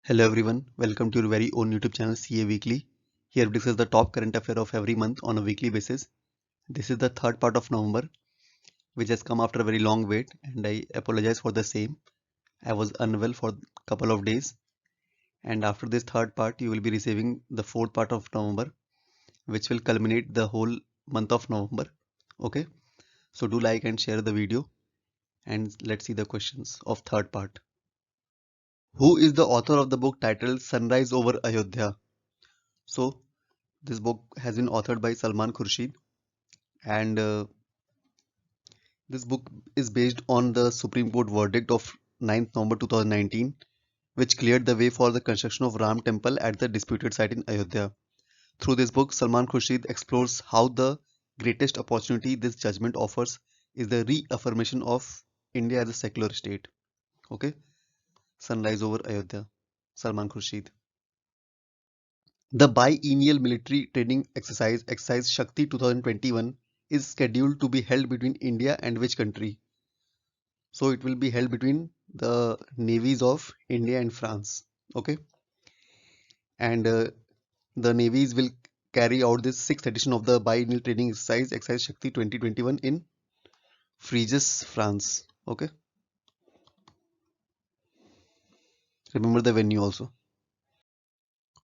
Hello everyone, welcome to your very own YouTube channel CA Weekly. Here we discuss the top current affair of every month on a weekly basis. This is the third part of November, which has come after a very long wait, and I apologize for the same. I was unwell for a couple of days, and after this third part, you will be receiving the fourth part of November, which will culminate the whole month of November. Okay, so do like and share the video, and let's see the questions of third part. Who is the author of the book titled Sunrise over Ayodhya? So, this book has been authored by Salman Khurshid, and this book is based on the Supreme Court verdict of 9th November 2019, which cleared the way for the construction of Ram Temple at the disputed site in Ayodhya. Through this book, Salman Khurshid explores how the greatest opportunity this judgment offers is the reaffirmation of India as a secular state. Okay, Sunrise over Ayodhya, Salman Khurshid. The biennial military training exercise Shakti 2021, is scheduled to be held between India and which country? So it will be held between the navies of India and France. Okay, and the navies will carry out this sixth edition of the biennial training exercise Shakti 2021 in Fréjus, France. Okay, remember the venue also.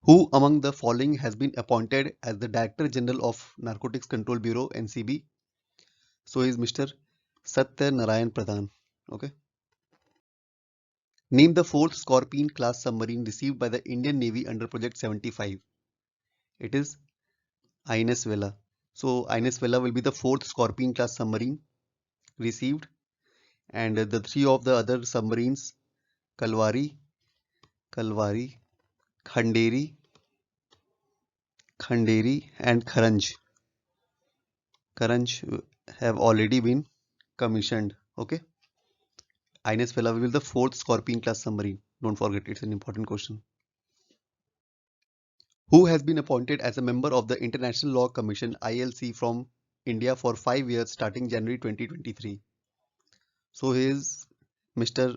Who among the following has been appointed as the Director General of Narcotics Control Bureau (NCB)? So is Mr. Satya Narayan Pradhan. Okay. Name the fourth Scorpene class submarine received by the Indian Navy under Project 75. It is INS Vela. So INS Vela will be the fourth Scorpene class submarine received, and the three of the other submarines, Kalvari, Khanderi, and Karanj have already been commissioned. Okay. INS Vela will be the fourth Scorpene class submarine. Don't forget, it's an important question. Who has been appointed as a member of the International Law Commission (ILC) from India for 5 years starting January 2023? So he is Mr.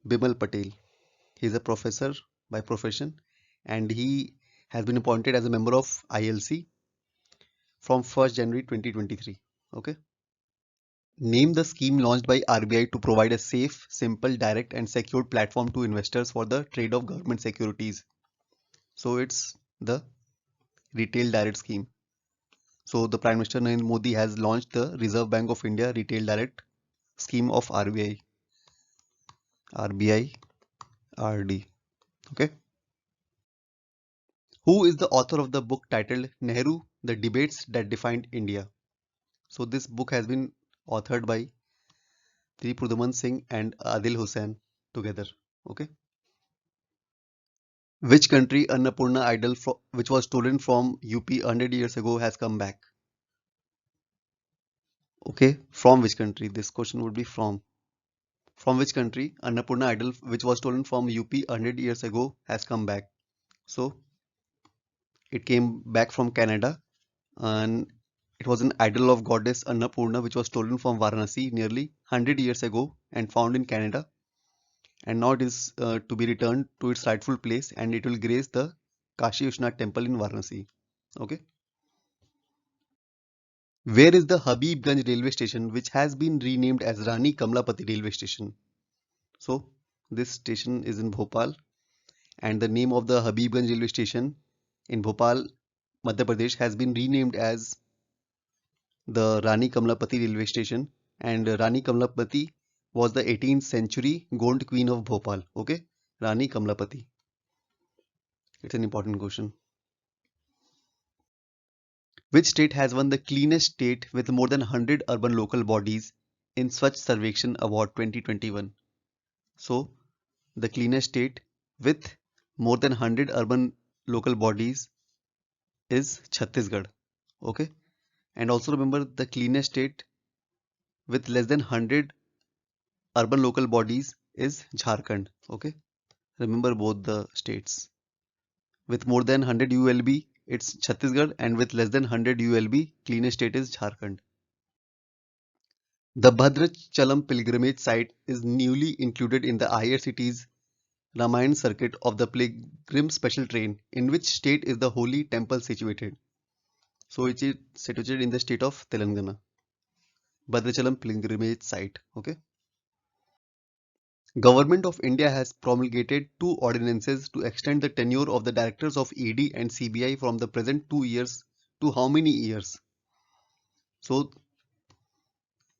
Bimal Patel. He is a professor by profession, and he has been appointed as a member of ILC from 1st January 2023. Okay. Name the scheme launched by RBI to provide a safe, simple, direct, and secured platform to investors for the trade of government securities. So it's the Retail Direct Scheme. So the Prime Minister Narendra Modi has launched the Reserve Bank of India Retail Direct Scheme of RBI, RD. Okay. Who is the author of the book titled Nehru, The Debates That Defined India? So this book has been authored by Triphudaman Singh and Adil Hussain together. Okay. Which country Annapurna idol which was stolen from UP 100 years ago has come back? Okay. From which country? This question would be from. From which country Annapurna idol which was stolen from UP 100 years ago has come back? So it came back from Canada, and it was an idol of goddess Annapurna which was stolen from Varanasi nearly 100 years ago and found in Canada, and now it is to be returned to its rightful place, and it will grace the Kashi Vishwanath temple in Varanasi. Okay. Where is the Habibganj railway station which has been renamed as Rani Kamlapati railway station? So this station is in Bhopal, and the name of the Habibganj railway station in Bhopal, Madhya Pradesh has been renamed as the Rani Kamlapati railway station, and Rani Kamlapati was the 18th century Gond queen of Bhopal. Okay, Rani Kamlapati. It's an important question. Which state has won the cleanest state with more than 100 urban local bodies in Swachh Sarvekshan Award 2021? So, the cleanest state with more than 100 urban local bodies is Chhattisgarh. Okay, and also remember the cleanest state with less than 100 urban local bodies is Jharkhand. Okay, remember both the states. With more than 100 ULB, it's Chhattisgarh, and with less than 100 ULB, cleanest state is Jharkhand. The Bhadrachalam pilgrimage site is newly included in the IRCT's Ramayan circuit of the pilgrim special train. In which state is the holy temple situated? So it is situated in the state of Telangana. Bhadrachalam pilgrimage site. Okay. Government of India has promulgated two ordinances to extend the tenure of the directors of ED and CBI from the present 2 years to how many years? So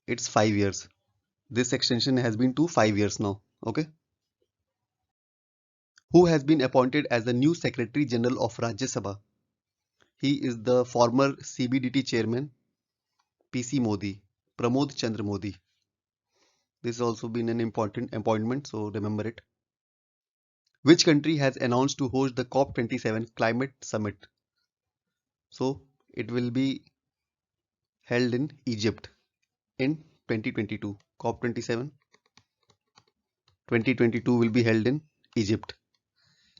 it's 5 years. This extension has been to 5 years now. Okay. Who has been appointed as the new Secretary General of Rajya Sabha? He is the former CBDT chairman PC Modi, Pramod Chandra Modi. This has also been an important appointment, so remember it. Which country has announced to host the COP27 climate summit? So it will be held in Egypt in 2022. COP27 2022 will be held in Egypt.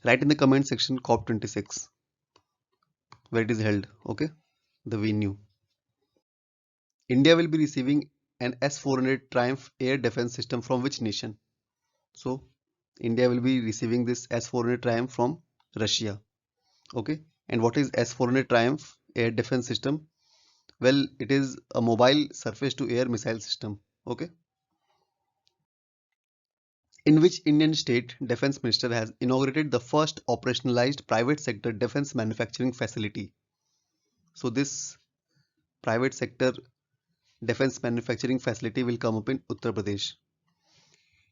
Write in the comment section COP26 where it is held. Okay, the venue. India will be receiving an S-400 Triumph air defense system from which nation? So India will be receiving this S-400 Triumph from Russia. Okay, and what is S-400 Triumph air defense system? Well, it is a mobile surface to air missile system. Okay. In which Indian state defense minister has inaugurated the first operationalized private sector defense manufacturing facility? So this private sector defense manufacturing facility will come up in Uttar Pradesh.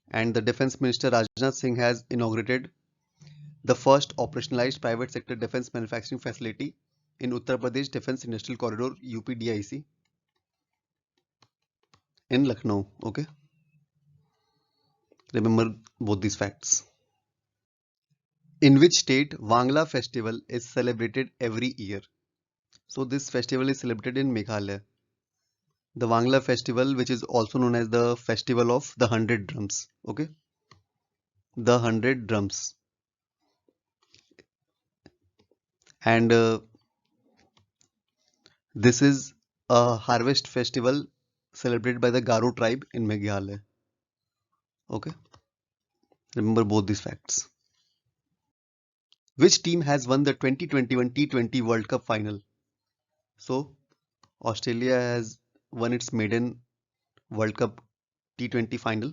And the defense minister Rajnath Singh has inaugurated the first operationalized private sector defense manufacturing facility in Uttar Pradesh Defense Industrial Corridor UPDIC in Lucknow. Okay, remember both these facts. In which state Wangla festival is celebrated every year? So this festival is celebrated in Meghalaya. The Wangla festival, which is also known as the festival of the 100 drums. Okay, the 100 drums. And this is a harvest festival celebrated by the Garo tribe in Meghalaya. Okay, remember both these facts. Which team has won the 2021 T20 World Cup final? So Australia has won its maiden World Cup T20 final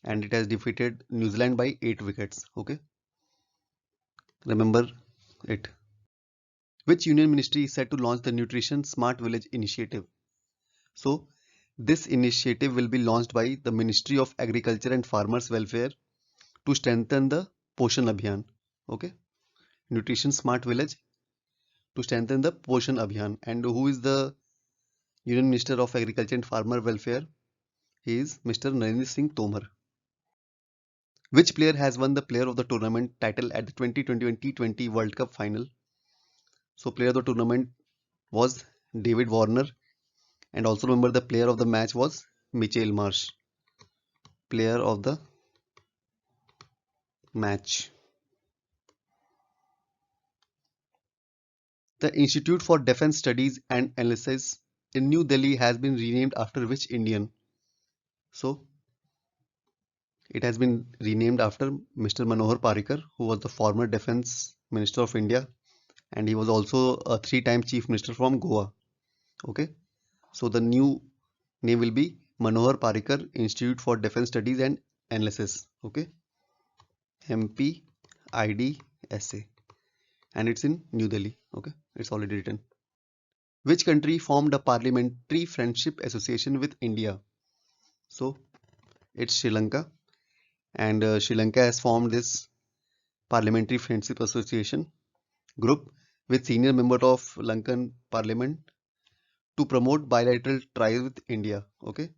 and it has defeated New Zealand by 8 wickets. Okay, remember it. Which union ministry is set to launch the Nutrition Smart Village initiative? So this initiative will be launched by the Ministry of Agriculture and Farmers Welfare to strengthen the Poshan Abhiyan. Okay, Nutrition Smart Village to strengthen the Poshan Abhiyan. And who is the Union Minister of Agriculture and Farmer Welfare? He is Mr. Narendra Singh Tomar. Which player has won the Player of the Tournament title at the 2021 T20 World Cup final? So player of the tournament was David Warner, and also remember the player of the match was Mitchell Marsh. Player of the match. The Institute for Defence Studies and Analysis in New Delhi has been renamed after which Indian? So it has been renamed after Mr. Manohar Parrikar, who was the former Defence Minister of India, and he was also a 3-time Chief Minister from Goa. Okay, so the new name will be Manohar Parrikar Institute for Defence Studies and Analysis. Okay, MPIDSA, and it's in New Delhi. Okay, it's already written. Which country formed a parliamentary friendship association with India? So it's Sri Lanka, and Sri Lanka has formed this parliamentary friendship association group with senior member of Lankan parliament to promote bilateral ties with India. Okay,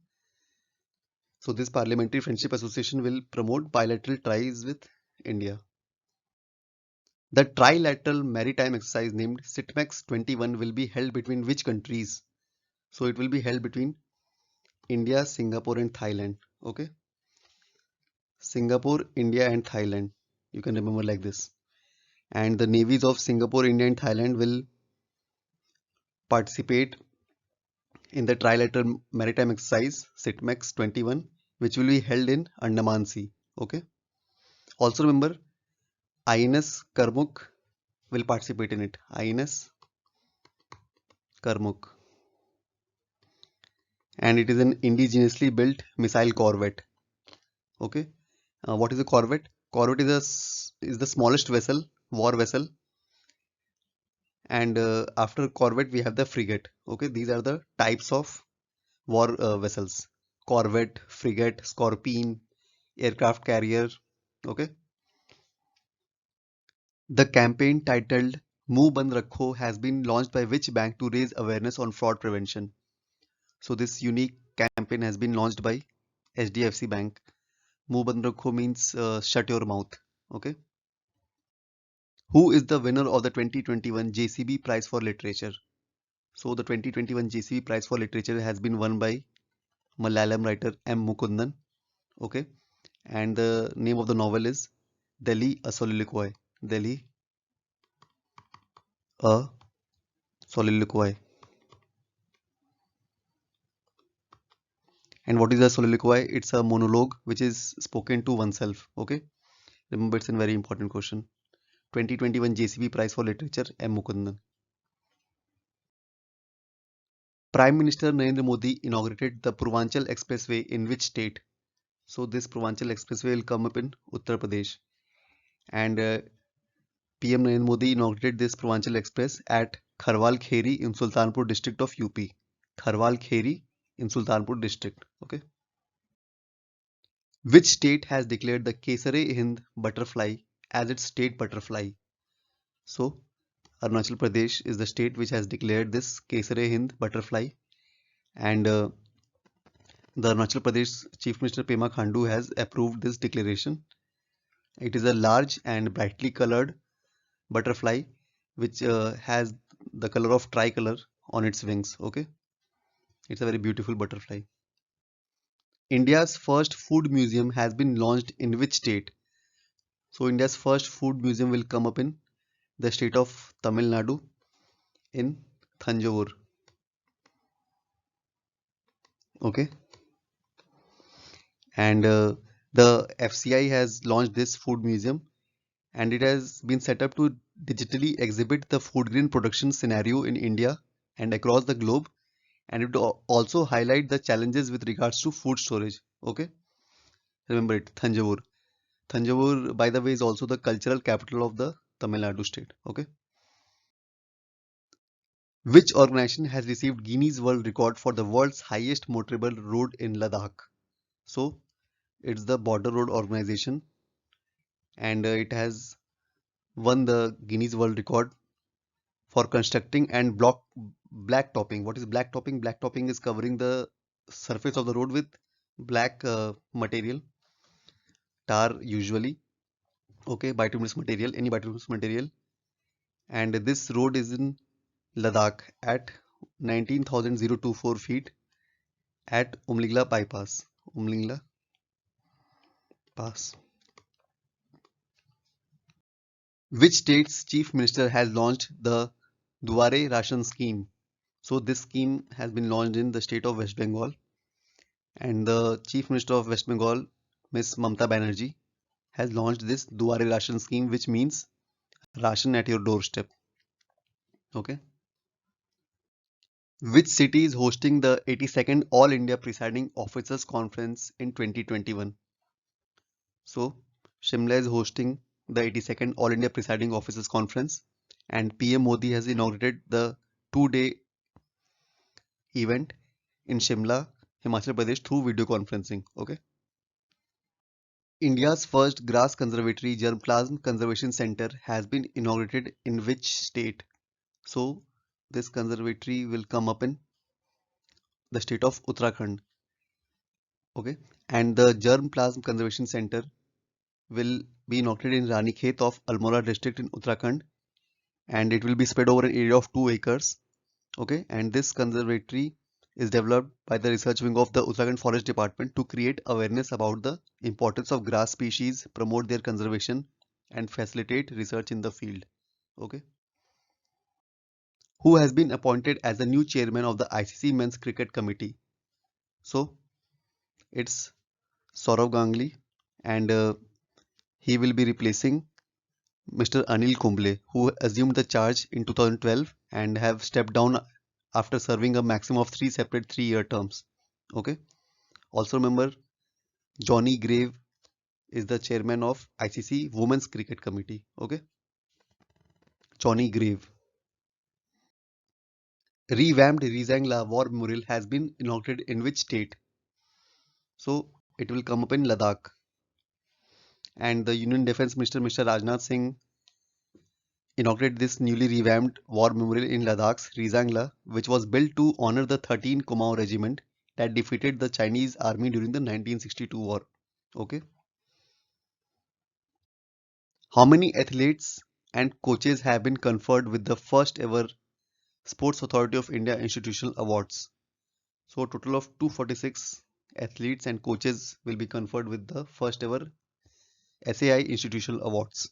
so this parliamentary friendship association will promote bilateral ties with India. The trilateral maritime exercise named SITMEX 21 will be held between which countries? So it will be held between India, Singapore and Thailand. Okay, Singapore, India and Thailand. You can remember like this. And the navies of Singapore, India and Thailand will participate in the trilateral maritime exercise SITMEX 21, which will be held in Andaman Sea. Okay, also remember INS Karmuk will participate in it. INS Karmuk. And it is an indigenously built missile corvette. Okay. What is a corvette? Corvette is the smallest vessel, war vessel, and after corvette we have the frigate. Okay, these are the types of war vessels: corvette, frigate, scorpion, aircraft carrier. Okay, the campaign titled "Muh Band Rakho" has been launched by which bank to raise awareness on fraud prevention? So this unique campaign has been launched by HDFC Bank. Muh Band Rakho means shut your mouth. Okay. Who is the winner of the 2021 JCB Prize for Literature? So the 2021 JCB Prize for Literature has been won by Malayalam writer M. Mukundan. Okay. And the name of the novel is Delhi a Soliloquy. Delhi a Soliloquy. And what is a soliloquy? It's a monologue which is spoken to oneself. Okay. Remember, it's a very important question. 2021 JCB Prize for Literature M. Mukundan. Prime Minister Narendra Modi inaugurated the Purvanchal Expressway in which state? So this Purvanchal Expressway will come up in Uttar Pradesh. And PM Narendra Modi inaugurated this Purvanchal Express at Kharwal Kheri in Sultanpur district of UP. Kharwal Kheri in Sultanpur district. Okay. Which state has declared the Kesare-Hind butterfly as its state butterfly? So Arunachal Pradesh is the state which has declared this Kesare-Hind butterfly, and the Arunachal Pradesh Chief Minister Pema Khandu has approved this declaration. It is a large and brightly colored butterfly which has the color of tricolor on its wings. Okay, it's a very beautiful butterfly. India's first food museum has been launched in which state? So India's first food museum will come up in the state of Tamil Nadu in Thanjavur. Okay, and the FCI has launched this food museum, and it has been set up to digitally exhibit the food grain production scenario in India and across the globe, and it will also highlight the challenges with regards to food storage. Okay, remember it, Thanjavur. Thanjavur, by the way, is also the cultural capital of the Tamil Nadu state. Okay, which organization has received Guinness World Record for the world's highest motorable road in Ladakh? So it's the Border Road Organization, and it has won the Guinness World Record for constructing and block black topping. What is black topping? Black topping is covering the surface of the road with black material, tar usually. Okay, bituminous material, any bituminous material. And this road is in Ladakh at 19,024 feet at Umlingla bypass. Umlingla pass. Which state's chief minister has launched the Duare Ration scheme? So this scheme has been launched in the state of West Bengal, and the chief minister of West Bengal, Ms. Mamta Banerjee, has launched this Duare Ration scheme, which means ration at your doorstep. Okay. Which city is hosting the 82nd All India Presiding Officers Conference in 2021? So Shimla is hosting the 82nd All India Presiding Officers Conference, and PM Modi has inaugurated the 2-day event in Shimla, Himachal Pradesh through video conferencing. Okay. India's first grass conservatory germplasm conservation center has been inaugurated in which state? So this conservatory will come up in the state of Uttarakhand. Okay, and the germplasm conservation center will be inaugurated in Ranikhet of Almora district in Uttarakhand, and it will be spread over an area of 2 acres. Okay, and this conservatory is developed by the research wing of the Uttarakhand Forest Department to create awareness about the importance of grass species, promote their conservation, and facilitate research in the field. Okay. Who has been appointed as the new chairman of the ICC Men's Cricket Committee? So it's Saurav Ganguly, and he will be replacing Mr. Anil Kumble, who assumed the charge in 2012 and have stepped down after serving a maximum of three separate 3-year terms. Okay. Also remember, Johnny Grave is the chairman of ICC Women's Cricket Committee. Okay. Johnny Grave. Revamped Rizangla War Memorial has been inaugurated in which state? So it will come up in Ladakh. And the Union Defence Minister Mr. Rajnath Singh inaugurated this newly revamped war memorial in Ladakh's Rizangla, which was built to honor the 13th Kumaon Regiment that defeated the Chinese army during the 1962 war. Okay. How many athletes and coaches have been conferred with the first ever Sports Authority of India Institutional Awards? So, a total of 246 athletes and coaches will be conferred with the first ever SAI Institutional Awards.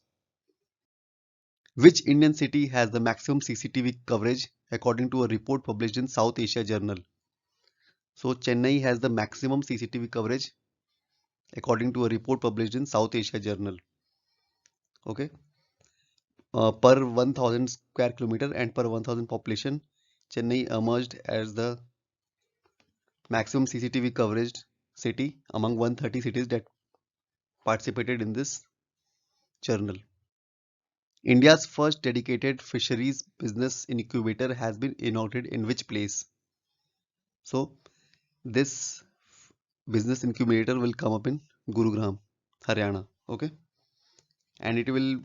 Which Indian city has the maximum CCTV coverage according to a report published in South Asia Journal? So Chennai has the maximum CCTV coverage according to a report published in South Asia Journal. Okay. Per 1000 square kilometer and per 1000 population, Chennai emerged as the maximum CCTV coverage city among 130 cities that participated in this journal. India's first dedicated fisheries business incubator has been inaugurated in which place? So this business incubator will come up in Gurugram, Haryana. Okay. And it will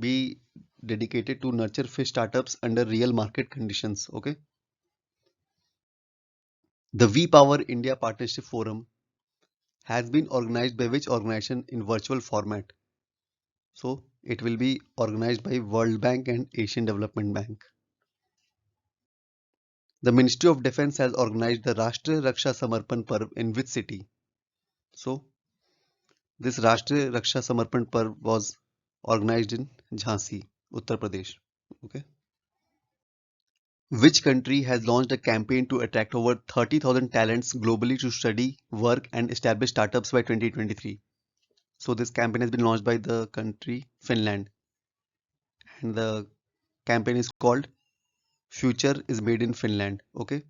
be dedicated to nurture fish startups under real market conditions. Okay. The V Power India Partnership Forum has been organized by which organization in virtual format? So it will be organized by World Bank and Asian Development Bank. The Ministry of Defense has organized the Rashtriya Raksha Samarpan Parv in which city? So this Rashtriya Raksha Samarpan Parv was organized in Jhansi, Uttar Pradesh. Okay. Which country has launched a campaign to attract over 30,000 talents globally to study, work, and establish startups by 2023? So, this campaign has been launched by the country Finland, and the campaign is called Future is Made in Finland. Okay.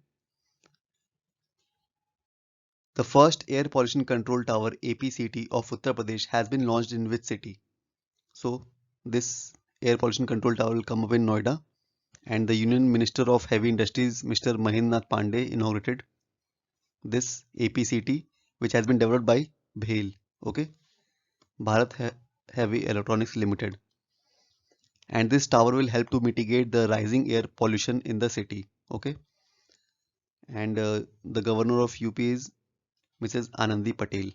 The first air pollution control tower APCT of Uttar Pradesh has been launched in which city? So, this air pollution control tower will come up in Noida, and the Union Minister of Heavy Industries, Mr. Mahendranath Pandey, inaugurated this APCT, which has been developed by BHEL, okay, Bharat Heavy Electronics Limited. And this tower will help to mitigate the rising air pollution in the city, okay. And the governor of UP is Mrs. Anandi Patel.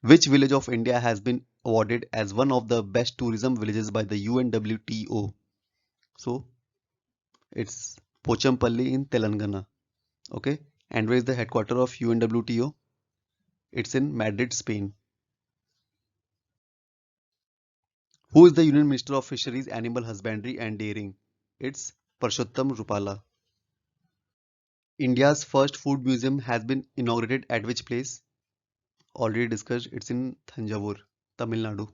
Which village of India has been awarded as one of the best tourism villages by the UNWTO? So it's Pochampalli in Telangana, okay. And where is the headquarters of UNWTO? It's in Madrid, Spain. Who is the Union Minister of Fisheries, Animal Husbandry and Dairying? It's Parshottam Rupala. India's first food museum has been inaugurated at which place? Already discussed, it's in Thanjavur, Tamil Nadu.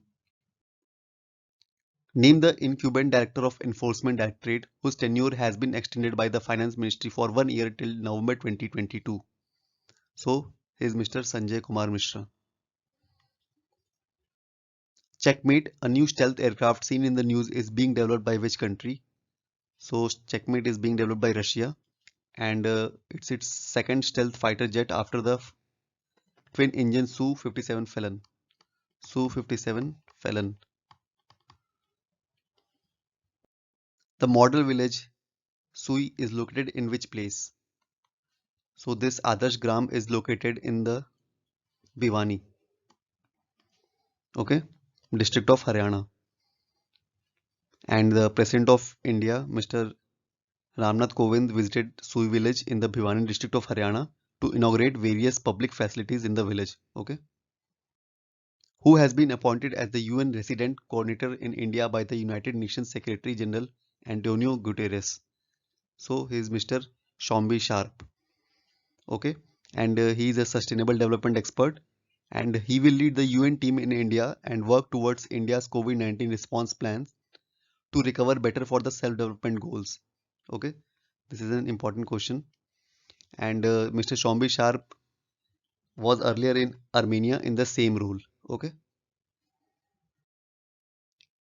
Name the incumbent Director of Enforcement Directorate whose tenure has been extended by the Finance Ministry for 1 year till November 2022. So, he is Mr. Sanjay Kumar Mishra. Checkmate, a new stealth aircraft seen in the news, is being developed by which country? So, Checkmate is being developed by Russia, and it's its second stealth fighter jet after the twin-engine Su-57 Felon. Su-57 Felon. The model village Sui is located in which place? So this Adarsh Gram is located in the Bhiwani, okay, district of Haryana. And the President of India, Mr. Ramnath Kovind, visited Sui village in the Bhiwani district of Haryana to inaugurate various public facilities in the village. Okay. Who has been appointed as the UN Resident Coordinator in India by the United Nations Secretary General Antonio Guterres? So he is Mr. Shombi Sharp. Okay. And he is a sustainable development expert and he will lead the UN team in India and work towards India's COVID-19 response plans to recover better for the self-development goals. Okay, this is an important question. And Mr. Shombi Sharp was earlier in Armenia in the same role. Okay,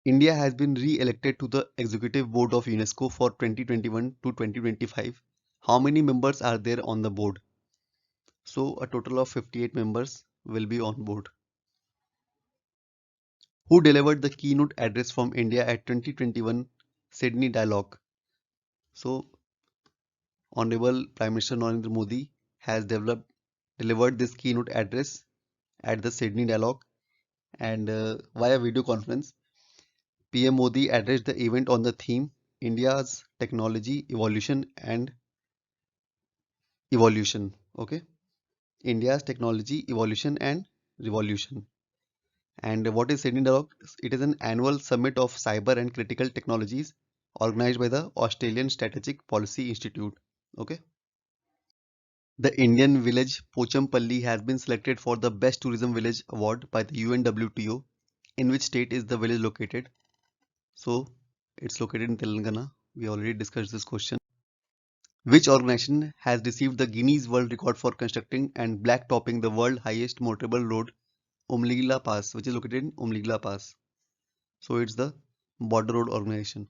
India has been re-elected to the Executive Board of UNESCO for 2021 to 2025. How many members are there on the board? So a total of 58 members will be on board. Who delivered the keynote address from India at 2021 Sydney Dialogue? So Honorable Prime Minister Narendra Modi has delivered this keynote address at the Sydney Dialogue and via video conference. PM Modi addressed the event on the theme India's technology evolution and evolution. Okay, India's technology evolution and revolution. And what is Sydney Dialogue? It is an annual summit of cyber and critical technologies organized by the Australian Strategic Policy Institute. Okay. The Indian village Pochampalli has been selected for the Best Tourism Village Award by the UNWTO. In which state is the village located? So it's located in Telangana. We already discussed this question. Which organization has received the Guinness World Record for constructing and blacktopping the world highest motorable road, Umligla Pass, which is located in Umligla Pass? So it's the Border Road Organization.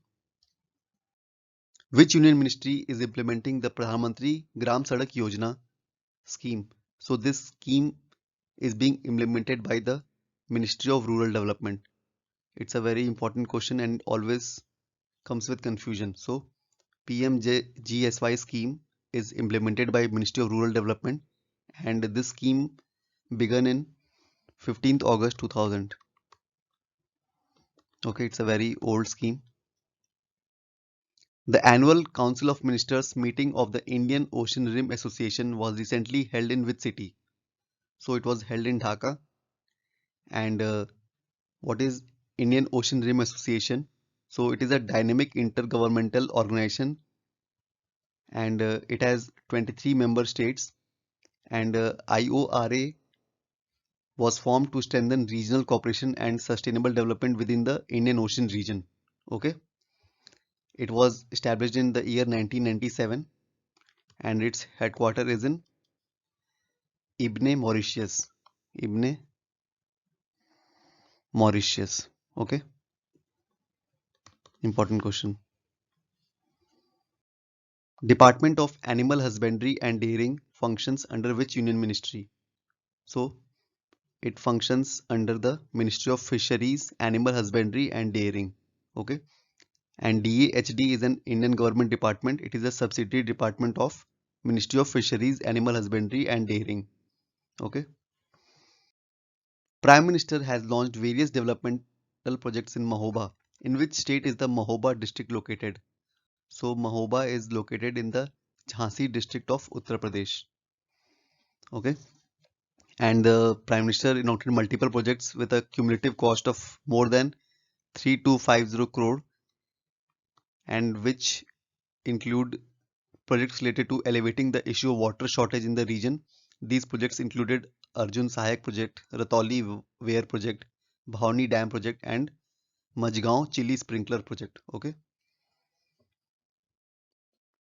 Which union ministry is implementing the Pradhan Mantri Gram Sadak Yojana scheme? So this scheme is being implemented by the Ministry of Rural Development. It's a very important question and always comes with confusion. So PMGSY scheme is implemented by Ministry of Rural Development and this scheme began in 15th August 2000. Okay, it's a very old scheme. The annual Council of Ministers meeting of the Indian Ocean Rim Association was recently held in which city? So it was held in Dhaka. And what is Indian Ocean Rim Association? So it is a dynamic intergovernmental organization and it has 23 member states and IORA was formed to strengthen regional cooperation and sustainable development within the Indian Ocean region. Okay, it was established in the year 1997 and its headquarters is in Ibn Mauritius. Ibn Mauritius. Okay, important question. Department of Animal Husbandry and Dairying functions under which union ministry? So it functions under the Ministry of Fisheries, Animal Husbandry and Dairying. Okay, and DAHD is an Indian government department. It is a subsidiary department of Ministry of Fisheries, Animal Husbandry and Dairying. Okay. Prime Minister has launched various developmental projects in Mahoba. In which state is the Mahoba district located? So Mahoba is located in the Jhansi district of Uttar Pradesh. Okay. And the Prime Minister inaugurated multiple projects with a cumulative cost of more than 3250 crore and which include projects related to elevating the issue of water shortage in the region. These projects included Arjun Sahayak project, Ratoli Weir project, Bhavani Dam project and Majgaon Chili Sprinkler project. Okay.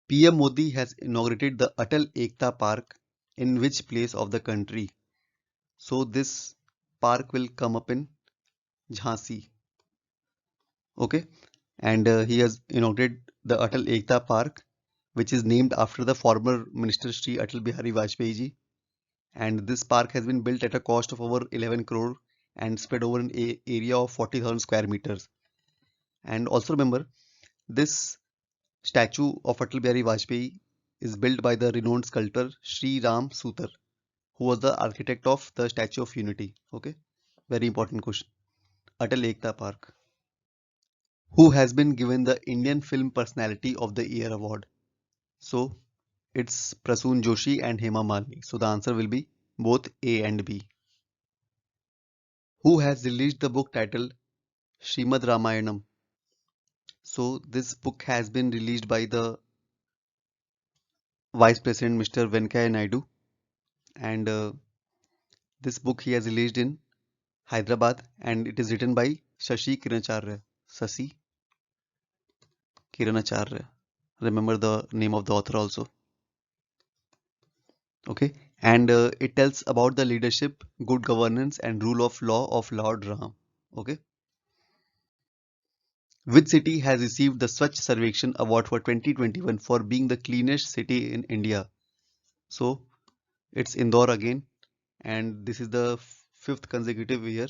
PM Modi has inaugurated the Atal Ekta Park in which place of the country? So this park will come up in Jhansi. Okay. And he has inaugurated the Atal Ekta Park which is named after the former Minister Shri Atal Bihari Vajpayee ji. And this park has been built at a cost of over 11 crore and spread over an area of 40,000 square meters. And also remember, this statue of Atal Bihari Vajpayee is built by the renowned sculptor Sri Ram Sutar, who was the architect of the Statue of Unity. Okay, very important question. Atal Ekta Park. Who has been given the Indian Film Personality of the Year award? So it's Prasoon Joshi and Hema Malini. So the answer will be both A and B. Who has released the book titled Srimad Ramayanam? So this book has been released by the Vice President Mr. Venkaiah Naidu and This book he has released in Hyderabad and it is written by Shashi Kiranacharya. Sasi Kiranacharya. Remember the name of the author also. Okay. And it tells about the leadership, good governance and rule of law of Lord Ram. Okay. Which city has received the Swachh Sarvekshan Award for 2021 for being the cleanest city in India? So it's Indore again, and this is the fifth consecutive year.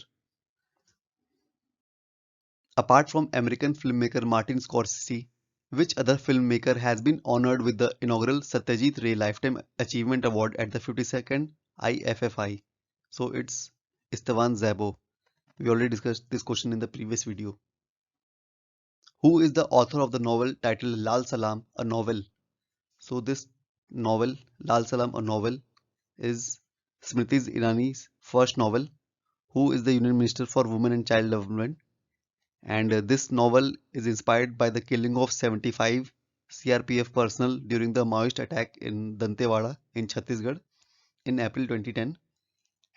Apart from American filmmaker Martin Scorsese, which other filmmaker has been honored with the inaugural Satyajit Ray Lifetime Achievement Award at the 52nd IFFI? So it's Istvan Szabo. We already discussed this question in the previous video. Who is the author of the novel titled Lal Salam, a novel? So this novel, Lal Salam, a novel, is Smriti Irani's first novel, who is the Union Minister for Women and Child Development. And this novel is inspired by the killing of 75 CRPF personnel during the Maoist attack in Dantewada in Chhattisgarh in April 2010.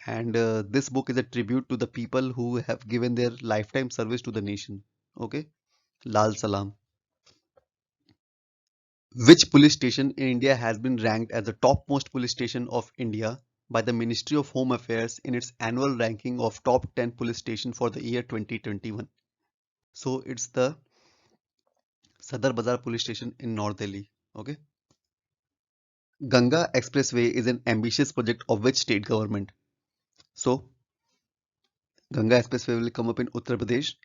And this book is a tribute to the people who have given their lifetime service to the nation. Okay, Lal Salam. Which police station in India has been ranked as the topmost police station of India by the Ministry of Home Affairs in its annual ranking of top 10 police station for the year 2021? So it's the Sadar Bazar police station in North Delhi. Okay. Ganga Expressway is an ambitious project of which state government? So Ganga Expressway will come up in Uttar Pradesh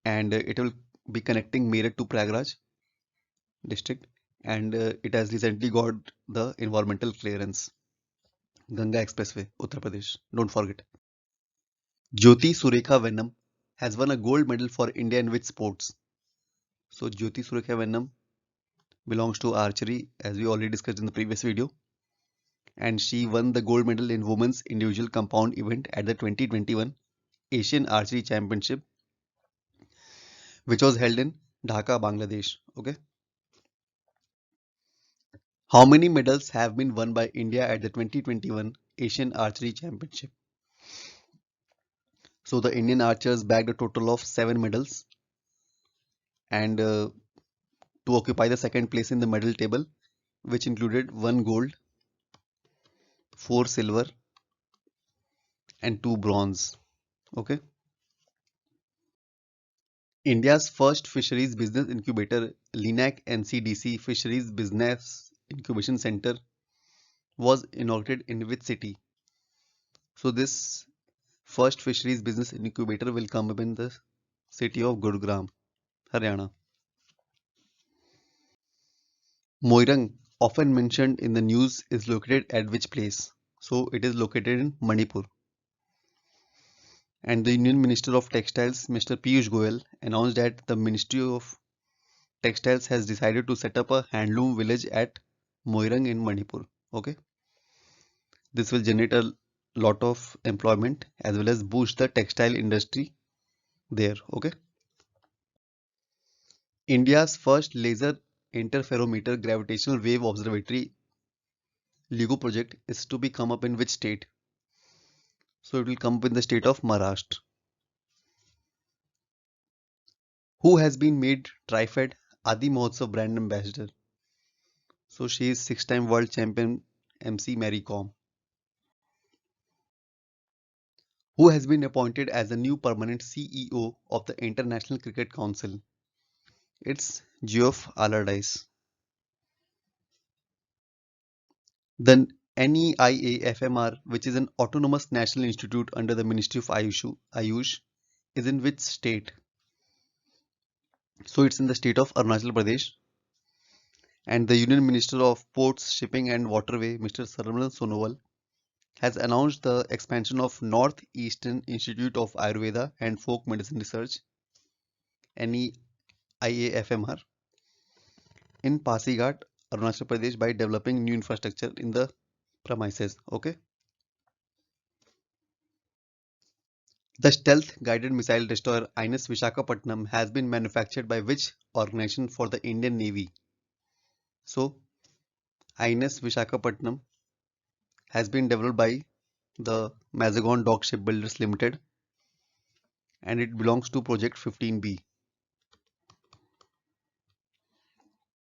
and it will be connecting Meerut to Prayagraj district, and it has recently got the environmental clearance. Ganga Expressway, Uttar Pradesh. Don't forget. Jyoti Surekha Venom has won a gold medal for India in which sports? So Jyoti Surekha Venom belongs to archery, as we already discussed in the previous video, and she won the gold medal in women's individual compound event at the 2021 Asian Archery Championship, which was held in Dhaka, Bangladesh. Okay. How many medals have been won by India at the 2021 Asian Archery Championship? So the Indian archers bagged a total of 7 medals, and to occupy the second place in the medal table, which included 1 gold, 4 silver, and 2 bronze. Okay. India's first fisheries business incubator, LINAC NCDC Fisheries Business Incubation Center, was inaugurated in which city? So this first fisheries business incubator will come up in the city of Gurugram, Haryana. Moirang, often mentioned in the news, is located at which place? So it is located in Manipur. And the Union Minister of Textiles, Mr. Piyush Goyal, announced that the Ministry of Textiles has decided to set up a handloom village at Moirang in Manipur. Okay, this will generate a lot of employment as well as boost the textile industry there. Okay, India's first laser interferometer gravitational wave observatory LIGO project is to be come up in which state? So it will come up in the state of Maharashtra. Who has been made TriFed Adi Mahotsav brand ambassador? So she is 6-time world champion MC Mary Kom. Who has been appointed as the new permanent CEO of the International Cricket Council? It's Geoff Allardyce. The NEIA-FMR, which is an autonomous national institute under the Ministry of Ayush, is in which state? So it's in the state of Arunachal Pradesh. And the Union Minister of Ports, Shipping and Waterway, Mr. Saravanan Sonowal, has announced the expansion of Northeastern Institute of Ayurveda and Folk Medicine Research (NEIAFMR) in Pasighat, Arunachal Pradesh by developing new infrastructure in the premises. Okay. The stealth guided missile destroyer INS Vishakhapatnam has been manufactured by which organization for the Indian Navy? So INS Vishakhapatnam has been developed by the Mazagon Dock Shipbuilders Limited, and it belongs to Project 15B.